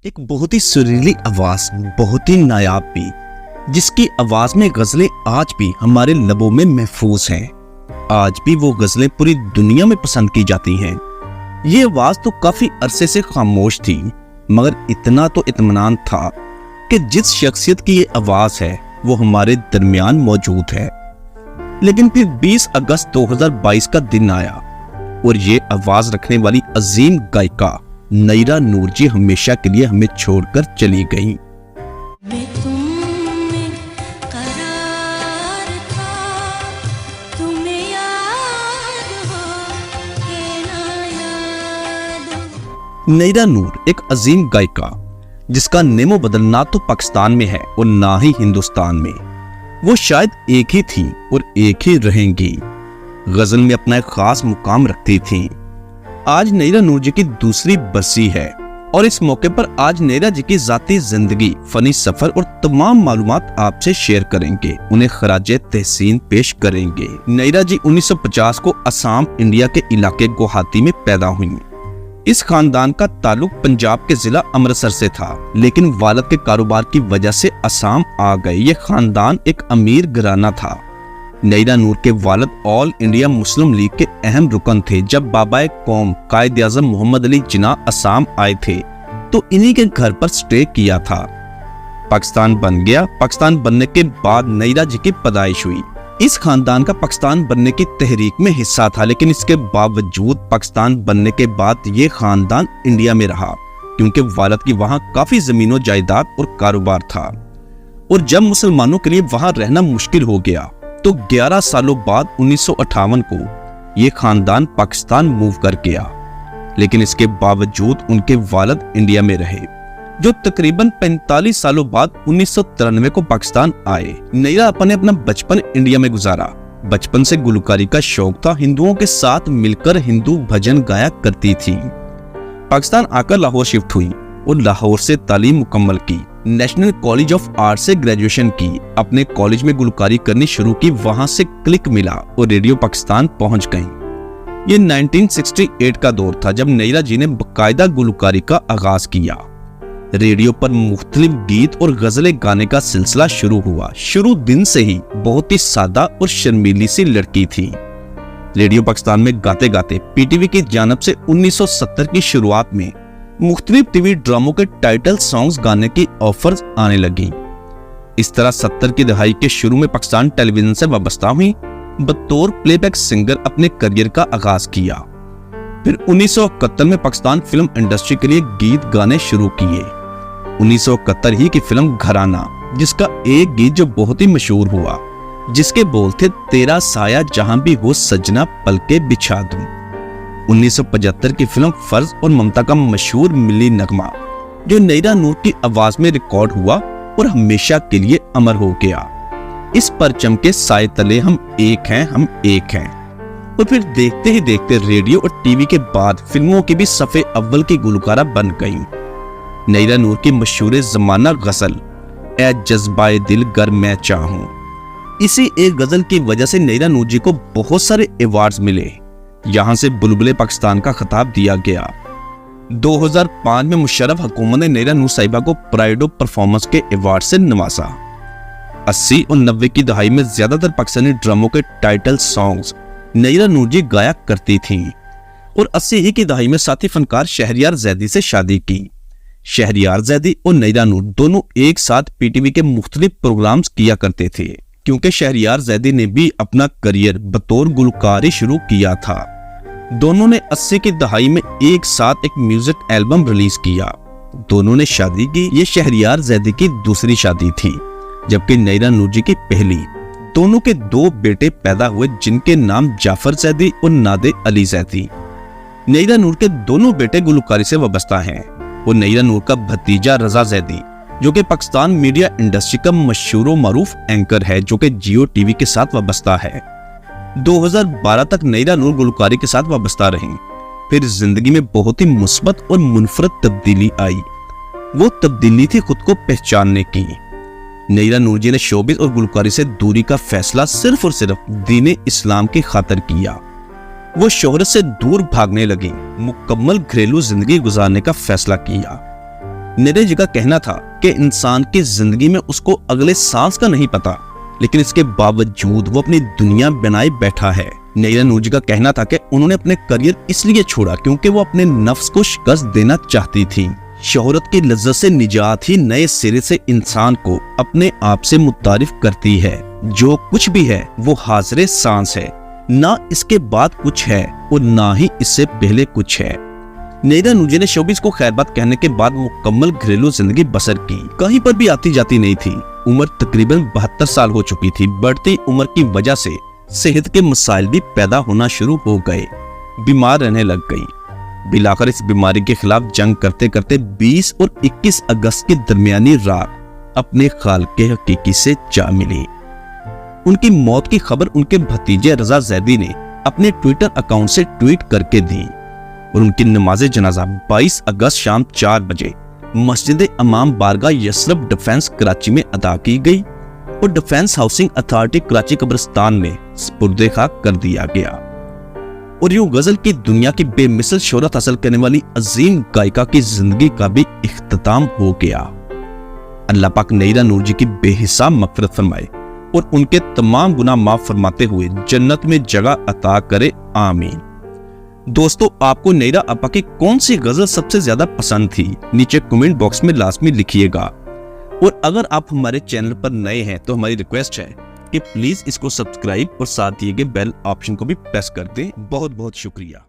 एक बहुत ही सुरीली आवाज, बहुत ही नायाब भी, जिसकी आवाज में गजलें आज भी हमारे लबों में महफूज हैं। आज भी वो गजलें पूरी दुनिया में पसंद की जाती हैं। ये आवाज तो काफी अरसे से खामोश थी, मगर इतना तो इत्मीनान था कि जिस शख्सियत की ये आवाज है वो हमारे दरमियान मौजूद है। लेकिन फिर 20 अगस्त 2022 का दिन आया और ये आवाज रखने वाली अजीम गायिका नयरा नूर जी हमेशा के लिए हमें छोड़कर चली गईं। नयरा नूर एक अजीम गायिका जिसका नेमो बदल ना तो पाकिस्तान में है और ना ही हिंदुस्तान में। वो शायद एक ही थी और एक ही रहेंगी। गजल में अपना एक खास मुकाम रखती थी। आज नयरा नूर जी की दूसरी बरसी है और इस मौके पर आज नयरा जी की जाती जिंदगी, फनी सफर और तमाम मालूमात आपसे शेयर करेंगे, उन्हें खराजे तहसीन पेश करेंगे। नयरा जी 1950 को असम इंडिया के इलाके गुवाहाटी में पैदा हुई। इस खानदान का ताल्लुक पंजाब के जिला अमृतसर से था, लेकिन वालिद के कारोबार की वजह से असम आ गए। ये खानदान एक अमीर घराना था। नयरा नूर के वालिद ऑल इंडिया मुस्लिम लीग के अहम रुकन थे। जब बाबाए कौम कायद आज़म मोहम्मद अली जिन्नाह असम आए थे तो इन्हीं के घर पर स्टे किया था। पाकिस्तान बन गया। पाकिस्तान बनने के बाद नयरा जी की पैदाइश हुई। इस खानदान का पाकिस्तान बनने की तहरीक में हिस्सा था, लेकिन इसके बावजूद पाकिस्तान बनने के बाद ये खानदान इंडिया में रहा, क्योंकि वालिद की वहां काफी जमीनों जायदाद और कारोबार था। और जब मुसलमानों के लिए वहां रहना मुश्किल हो गया तो 11 सालों बाद 1958 को ये खानदान पाकिस्तान मूव कर गया। लेकिन इसके बावजूद उनके वालिद इंडिया में रहे, जो तकरीबन 45 सालों बाद 1993 को पाकिस्तान आए। नयरा ने अपना बचपन इंडिया में गुजारा। बचपन से गुलकारी का शौक था। हिंदुओं के साथ मिलकर हिंदू भजन गाया करती थी। पाकिस्तान आकर लाहौर शिफ्ट हुई और लाहौर से तालीम मुकम्मल की। नेशनल कॉलेज ऑफ आर्ट से ग्रेजुएशन की। अपने कॉलेज में गुलकारी करनी शुरू की। वहां से क्लिक मिला और रेडियो पाकिस्तान पहुंच गईं। ये 1968 का दौर था जब नयरा जी ने बाकायदा गुलकारी का आगाज किया। रेडियो पर मुख्तलिफ गीत और गजलें गाने का सिलसिला शुरू हुआ। शुरू दिन से ही बहुत ही सादा और शर्मीली सी लड़की थी। रेडियो पाकिस्तान में गाते गाते पीटीवी की जानिब से 1970 की शुरुआत में मुख्तलिफ टीवी ड्रामों के टाइटल सॉन्ग्स गाने की ऑफर्स आने लगी। इस तरह 70 की दहाई के शुरू में पाकिस्तान टेलीविजन से वाबस्ता हुई। बतौर प्लेबैक सिंगर अपने करियर का आगाज किया। फिर 1971 में पाकिस्तान फिल्म इंडस्ट्री के लिए गीत गाने शुरू किए। 1971 ही की फिल्म घराना, जिसका एक गीत जो बहुत ही मशहूर हुआ, जिसके बोल थे तेरा साया जहां भी हो सजना पलके बिछा दूं। 1975 की फिल्म फर्ज और ममता का मशहूर मिली नगमा, जो नयरा नूर की आवाज में रिकॉर्ड हुआ और हमेशा के लिए अमर हो गया। इस परचम के साए तले हम एक हैं, हम एक हैं। और फिर देखते ही देखते रेडियो और टीवी के बाद फिल्मों की भी सफे अव्वल की गुलकारा बन गई। नयरा नूर की मशहूर जमाना गजल ए जज्बाए दिल गर मैं चाहूं, इसी एक गजल की वजह से नयरा नूर जी को बहुत सारे अवार्ड्स मिले। यहाँ से बुलबुले पाकिस्तान का खिताब दिया गया। 2005 में मुशर्रफ हुकूमत ने नयरा नूर साहिबा को प्राइड ऑफ परफॉर्मेंस के अवार्ड से नवाजा। 80 और 90 की दहाई में ज्यादातर पाकिस्तानी ड्रामों के टाइटल सॉन्ग्स नयरा नूर जी गाया करती थीं और 80 ही की दहाई में साथी फनकार शहरयार जैदी से शादी की। शहरयार जैदी और नयरा नूर दोनों एक साथ पीटीवी के मुख्तलिफ प्रोग्राम्स किया करते थे, क्योंकि शहरयार जैदी ने भी अपना करियर बतौर गुलकारी शुरू किया था। दोनों ने 80 की दहाई में एक साथ एक म्यूजिक एल्बम रिलीज किया। दोनों ने शादी की। ये शहरयार जैदी की दूसरी शादी थी, जबकि नयरा नूर जी की पहली। दोनों के 2 बेटे पैदा हुए, जिनके नाम जाफर जैदी और नादे अली जैदी। नयरा नूर के दोनों बेटे गुलकारी से वाबस्ता हैं और नयरा नूर का भतीजा रजा जैदी, जो कि पाकिस्तान मीडिया इंडस्ट्री का मशहूर और मारूफ एंकर है, जो कि जियो टीवी के साथ वाबस्ता है। 2012 तक नयरा नूर गुलकारी के साथ वाबस्ता रहीं। फिर जिंदगी में बहुत ही मुस्बत और मुनफरद तब्दीली आई। वो तब्दीली थी खुद को पहचानने की। नयरा नूर जी ने शोबिस और गुलकारी से दूरी का फैसला सिर्फ और सिर्फ दीन इस्लाम की खातिर किया। वो शोहरत से दूर भागने लगी, मुकम्मल घरेलू जिंदगी गुजारने का फैसला किया। नैरा जी का कहना था कि इंसान की जिंदगी में उसको अगले सांस का नहीं पता, लेकिन इसके बावजूद वो अपनी दुनिया बनाए बैठा है। नैरा नूर जी का कहना था कि उन्होंने अपने करियर इसलिए छोड़ा क्योंकि वो अपने नफ्स को शिकस्त देना चाहती थी। शोहरत की लज्जत से निजात ही नए सिरे से इंसान को अपने आप से मुतारिफ करती है। जो कुछ भी है वो हाज़िर सांस है, ना इसके बाद कुछ है और ना ही इससे पहले कुछ है। नैरा नूर जी ने शोबिस को खैरबाद कहने के बाद मुकम्मल घरेलू जिंदगी बसर की। कहीं पर भी आती जाती नहीं थी। उम्र तकरीबन 72 साल हो चुकी थी। बढ़ती उम्र की वजह से सेहत के मसाइल भी पैदा होना शुरू हो गए। बीमार रहने लग गई। बिलाकर इस बीमारी के खिलाफ जंग करते करते 20 और 21 अगस्त की दरमियानी रात अपने खालिक हकीकी से जा मिली। उनकी मौत की खबर उनके भतीजे रजा जैदी ने अपने ट्विटर अकाउंट से ट्वीट करके दी और उनकी नमाज जनाजा 22 अगस्त शाम 4 बजे मस्जिद इमाम बारगाह यसरफ डिफेंस कराची में अदा की गई और डिफेंस हाउसिंग अथॉरिटी कराची कब्रिस्तान में सुपुर्दे खाक कर दिया गया। और यूं गजल की दुनिया की बेमिसल शोहरत हासिल करने वाली अजीम गायिका की जिंदगी का भी इख्तिताम हो गया। अल्लाह पाक नैरा नूर जी की बेहिसाब मग़फ़िरत फरमाए और उनके तमाम गुनाह माफ फरमाते हुए जन्नत में जगह अता करे, आमीन। दोस्तों, आपको नैरा अपा की कौन सी गजल सबसे ज्यादा पसंद थी? नीचे कमेंट बॉक्स में लाजमी लिखिएगा। और अगर आप हमारे चैनल पर नए हैं तो हमारी रिक्वेस्ट है कि प्लीज इसको सब्सक्राइब और साथ दिए गए बेल ऑप्शन को भी प्रेस कर दें। बहुत बहुत शुक्रिया।